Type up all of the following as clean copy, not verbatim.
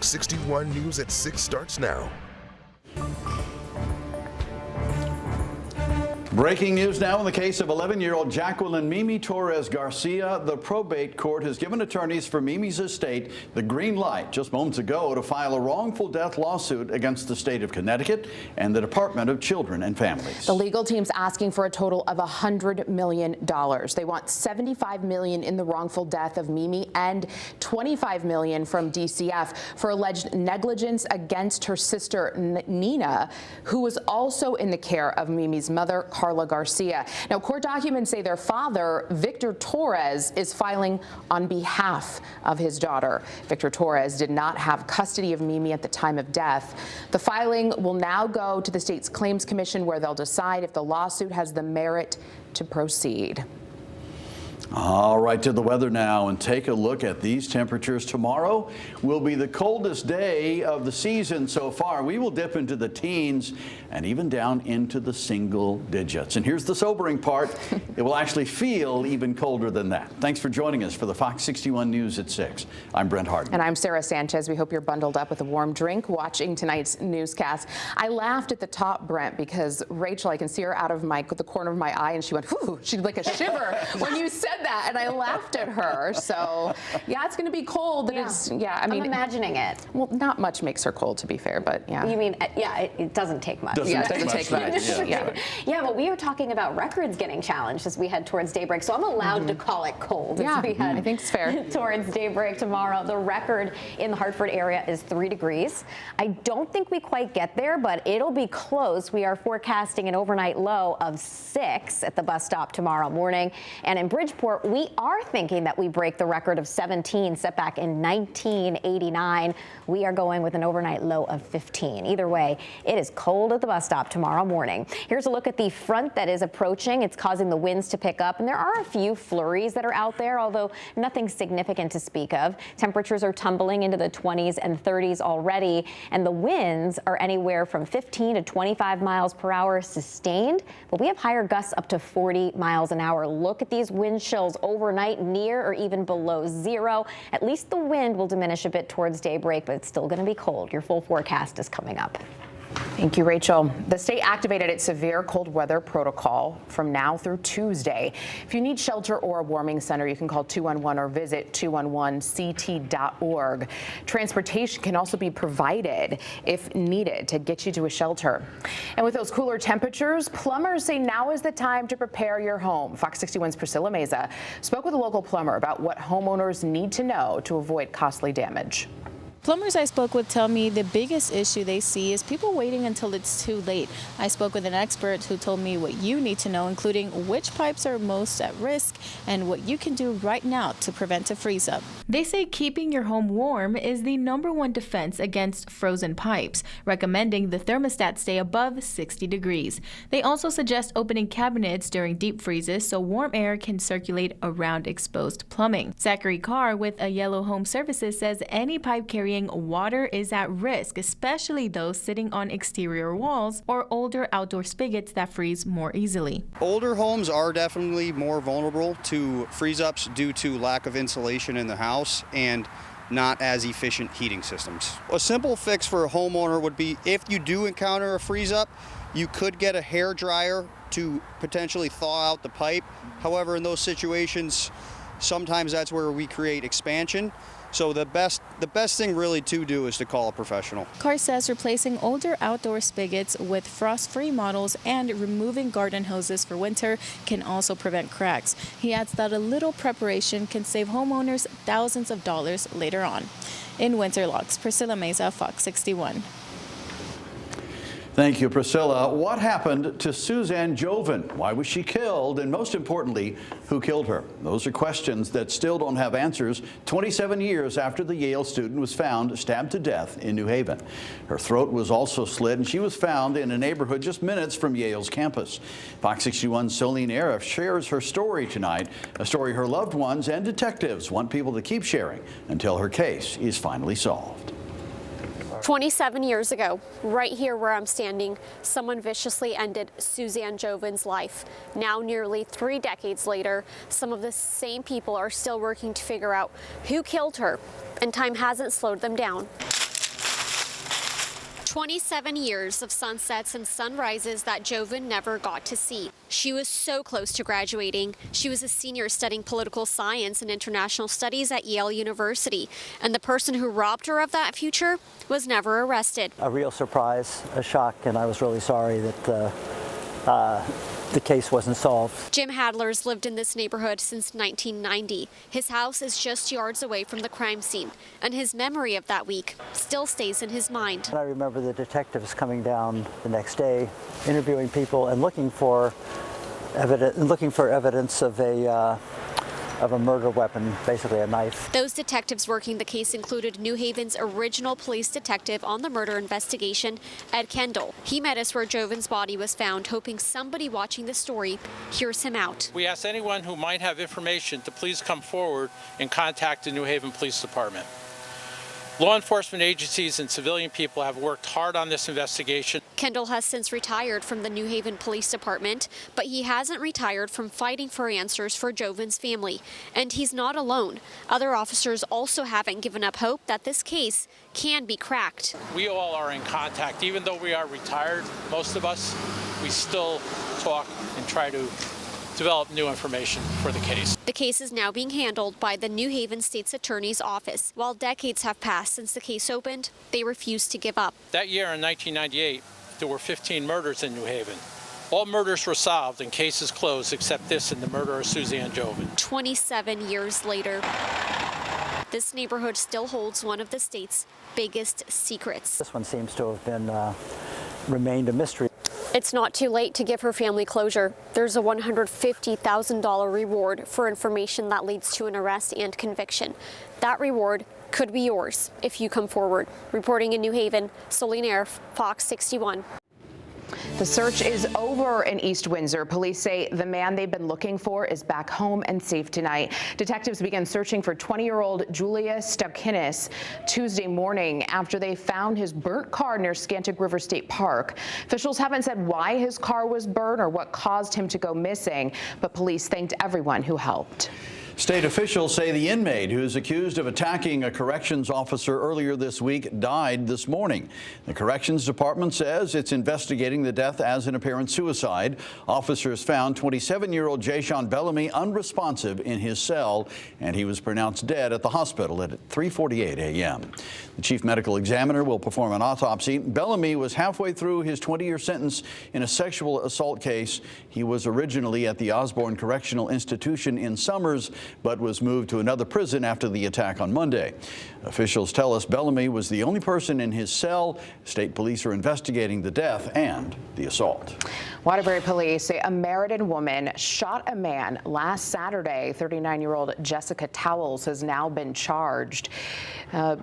Fox 61 News at 6 starts now. Breaking news now in the case of 11-year-old Jacqueline Mimi Torres Garcia. The probate court has given attorneys for Mimi's estate the green light just moments ago to file a wrongful death lawsuit against the state of Connecticut and the Department of Children and Families. The legal team's asking for a total of $100 million. They want $75 million in the wrongful death of Mimi and $25 million from DCF for alleged negligence against her sister Nina, who was also in the care of Mimi's mother, Carla Garcia. Now, court documents say their father, Victor Torres, is filing on behalf of his daughter. Victor Torres did not have custody of Mimi at the time of death. The filing will now go to the state's Claims Commission, where they'll decide if the lawsuit has the merit to proceed. All right, to the weather now, and take a look at these temperatures. Tomorrow will be the coldest day of the season so far. We will dip into the teens and even down into the single digits. And here's the sobering part. It will actually feel even colder than that. Thanks for joining us for the Fox 61 News at 6. I'm Brent Harden. And I'm Sarah Sanchez. We hope you're bundled up with a warm drink watching tonight's newscast. I laughed at the top, Brent, because Rachel, I can see her out of the corner of my eye, and she went, whew, she did like a shiver when you said that, and I laughed at her. So yeah, it's going to be cold. And yeah. I mean, I'm imagining it. Well, not much makes her cold, to be fair, but yeah. You mean, yeah, it doesn't take much. It doesn't take much. Yeah, but we are talking about records getting challenged as we head towards daybreak, so I'm allowed to call it cold as we head I think it's fair. towards daybreak tomorrow. The record in the Hartford area is 3 degrees. I don't think we quite get there, but it'll be close. We are forecasting an overnight low of 6 at the bus stop tomorrow morning. And in Bridgeport, we are thinking that we break the record of 17 set back in 1989. We are going with an overnight low of 15. Either way, it is cold at the bus stop tomorrow morning. Here's a look at the front that is approaching. It's causing the winds to pick up, and there are a few flurries that are out there, although nothing significant to speak of. Temperatures are tumbling into the 20s and 30s already, and the winds are anywhere from 15 to 25 miles per hour sustained, but we have higher gusts up to 40 miles an hour. Look at these wind chills overnight, near or even below zero. At least the wind will diminish a bit towards daybreak, but it's still going to be cold. Your full forecast is coming up. Thank you, Rachel. The state activated its severe cold weather protocol from now through Tuesday. If you need shelter or a warming center, you can call 211 or visit 211ct.org. Transportation can also be provided if needed to get you to a shelter. And with those cooler temperatures, plumbers say now is the time to prepare your home. Fox 61's Priscilla Meza spoke with a local plumber about what homeowners need to know to avoid costly damage. Plumbers I spoke with tell me the biggest issue they see is people waiting until it's too late. I spoke with an expert who told me what you need to know, including which pipes are most at risk and what you can do right now to prevent a freeze-up. They say keeping your home warm is the #1 defense against frozen pipes, recommending the thermostat stay above 60 degrees. They also suggest opening cabinets during deep freezes so warm air can circulate around exposed plumbing. Zachary Carr with A Yellow Home Services says any pipe carrying water is at risk, especially those sitting on exterior walls or older outdoor spigots that freeze more easily. Older homes are definitely more vulnerable to freeze-ups due to lack of insulation in the house and not as efficient heating systems. A simple fix for a homeowner would be, if you do encounter a freeze-up, you could get a hair dryer to potentially thaw out the pipe. However, in those situations, sometimes that's where we create expansion. So the best thing really to do is to call a professional. Carr says replacing older outdoor spigots with frost-free models and removing garden hoses for winter can also prevent cracks. He adds that a little preparation can save homeowners thousands of dollars later on. In Winterlocks, Priscilla Meza, Fox 61. Thank you, Priscilla. What happened to Suzanne Joven? Why was she killed? And most importantly, who killed her? Those are questions that still don't have answers 27 years after the Yale student was found stabbed to death in New Haven. Her throat was also slit, and she was found in a neighborhood just minutes from Yale's campus. Fox 61's Solene Arif shares her story tonight, a story her loved ones and detectives want people to keep sharing until her case is finally solved. 27 years ago, right here where I'm standing, someone viciously ended Suzanne Joven's life. Now, nearly 3 decades later, some of the same people are still working to figure out who killed her, and time hasn't slowed them down. 27 years of sunsets and sunrises that Jovan never got to see. She was so close to graduating. She was a senior studying political science and international studies at Yale University, and the person who robbed her of that future was never arrested. A real surprise, a shock, and I was really sorry that the case wasn't solved. Jim Hadler's lived in this neighborhood since 1990. His house is just yards away from the crime scene, and his memory of that week still stays in his mind. And I remember the detectives coming down the next day, interviewing people and looking for evidence of a murder weapon, basically a knife. Those detectives working the case included New Haven's original police detective on the murder investigation, Ed Kendall. He met us where Jovan's body was found, hoping somebody watching the story hears him out. We ask anyone who might have information to please come forward and contact the New Haven Police Department. Law enforcement agencies and civilian people have worked hard on this investigation. Kendall has since retired from the New Haven Police Department, but he hasn't retired from fighting for answers for Jovan's family. And he's not alone. Other officers also haven't given up hope that this case can be cracked. We all are in contact. Even though we are retired, most of us, we still talk and try to develop new information for the case. The case is now being handled by the New Haven State's Attorney's Office. While decades have passed since the case opened, they refuse to give up. That year in 1998, there were 15 murders in New Haven. All murders were solved and cases closed except this in the murder of Suzanne Jovan. 27 years later, this neighborhood still holds one of the state's biggest secrets. This one seems to have been remained a mystery. It's not too late to give her family closure. There's a $150,000 reward for information that leads to an arrest and conviction. That reward could be yours if you come forward. Reporting in New Haven, Celine Air, Fox 61. The search is over in East Windsor. Police say the man they've been looking for is back home and safe tonight. Detectives began searching for 20-year-old Julia Staukinis Tuesday morning after they found his burnt car near Scantic River State Park. Officials haven't said why his car was burned or what caused him to go missing, but police thanked everyone who helped. State officials say the inmate who is accused of attacking a corrections officer earlier this week died this morning. The Corrections Department says it's investigating the death as an apparent suicide. Officers found 27-year-old Jayshawn Bellamy unresponsive in his cell, and he was pronounced dead at the hospital at 3:48 a.m. The chief medical examiner will perform an autopsy. Bellamy was halfway through his 20-year sentence in a sexual assault case. He was originally at the Osborne Correctional Institution in Summers, but was moved to another prison after the attack on Monday. Officials tell us Bellamy was the only person in his cell. State police are investigating the death and the assault. Waterbury police say a Meriden woman shot a man last Saturday. 39-year-old Jessica Towles has now been charged.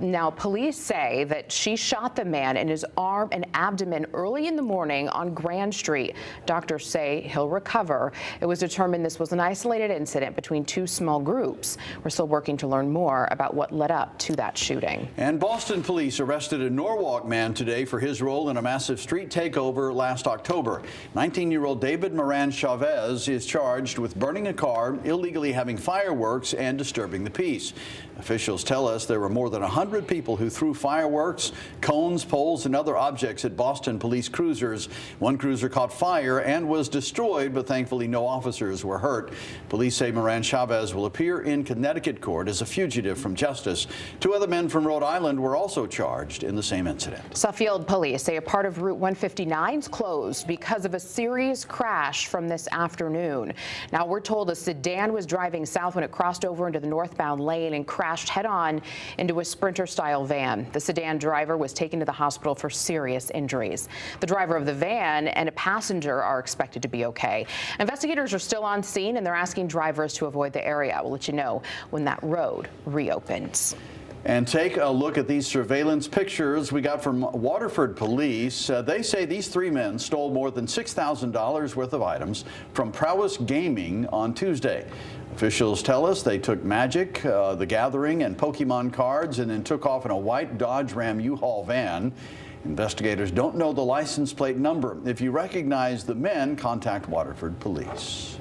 Now, police say that she shot the man in his arm and abdomen early in the morning on Grand Street. Doctors say he'll recover. It was determined this was an isolated incident between two small groups. We're still working to learn more about what led up to that shooting. And Boston police arrested a Norwalk man today for his role in a massive street takeover last October. 19-year-old David Moran Chavez is charged with burning a car, illegally having fireworks, and disturbing the peace. Officials tell us there were more than 100 people who threw fireworks, cones, poles, and other objects at Boston police cruisers. One cruiser caught fire and was destroyed, but thankfully no officers were hurt. Police say Moran Chavez will appear in Connecticut court as a fugitive from justice. Two other men from Rhode Island were also charged in the same incident. Suffield police say a part of Route 159 is closed because of a serious crash from this afternoon. Now, we're told a sedan was driving south when it crossed over into the northbound lane and crashed head-on into a Sprinter-style van. The sedan driver was taken to the hospital for serious injuries. The driver of the van and a passenger are expected to be okay. Investigators are still on scene, and they're asking drivers to avoid the area. We'll let you know when that road reopens. And take a look at these surveillance pictures we got from Waterford police. They say these three men stole more than $6,000 worth of items from Prowess Gaming on Tuesday. Officials tell us they took Magic, The Gathering, and Pokemon cards and then took off in a white Dodge Ram U-Haul van. Investigators don't know the license plate number. If you recognize the men, contact Waterford police.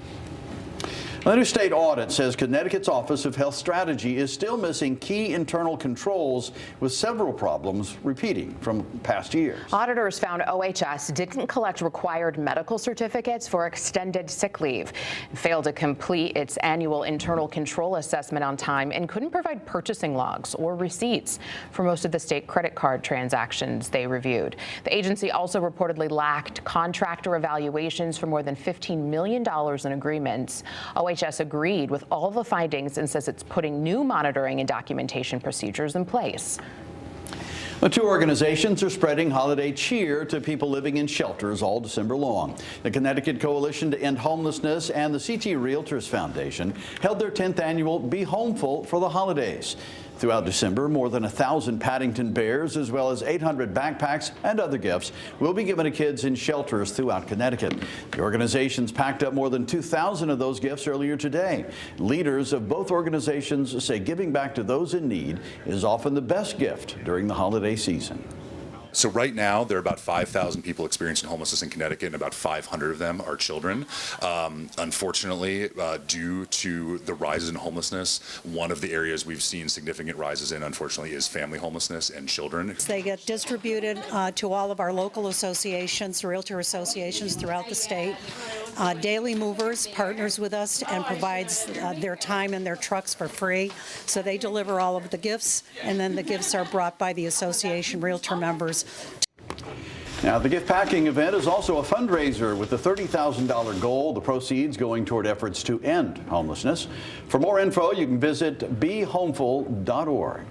The new state audit says Connecticut's Office of Health Strategy is still missing key internal controls, with several problems repeating from past years. Auditors found OHS didn't collect required medical certificates for extended sick leave, failed to complete its annual internal control assessment on time, and couldn't provide purchasing logs or receipts for most of the state credit card transactions they reviewed. The agency also reportedly lacked contractor evaluations for more than $15 million in agreements. OHS agreed with all the findings and says it's putting new monitoring and documentation procedures in place. The two organizations are spreading holiday cheer to people living in shelters all December long. The Connecticut Coalition to End Homelessness and the CT Realtors Foundation held their 10th annual Be Homeful for the holidays. Throughout December, more than 1,000 Paddington bears, as well as 800 backpacks and other gifts, will be given to kids in shelters throughout Connecticut. The organizations packed up more than 2,000 of those gifts earlier today. Leaders of both organizations say giving back to those in need is often the best gift during the holiday season. So right now, there are about 5,000 people experiencing homelessness in Connecticut, and about 500 of them are children. Unfortunately, due to the rises in homelessness, one of the areas we've seen significant rises in, unfortunately, is family homelessness and children. They get distributed to all of our local associations, realtor associations throughout the state. Daily Movers partners with us and provides their time and their trucks for free. So they deliver all of the gifts, and then the gifts are brought by the association realtor members. Now, the gift packing event is also a fundraiser with a $30,000 goal, the proceeds going toward efforts to end homelessness. For more info, you can visit BeHomeful.org.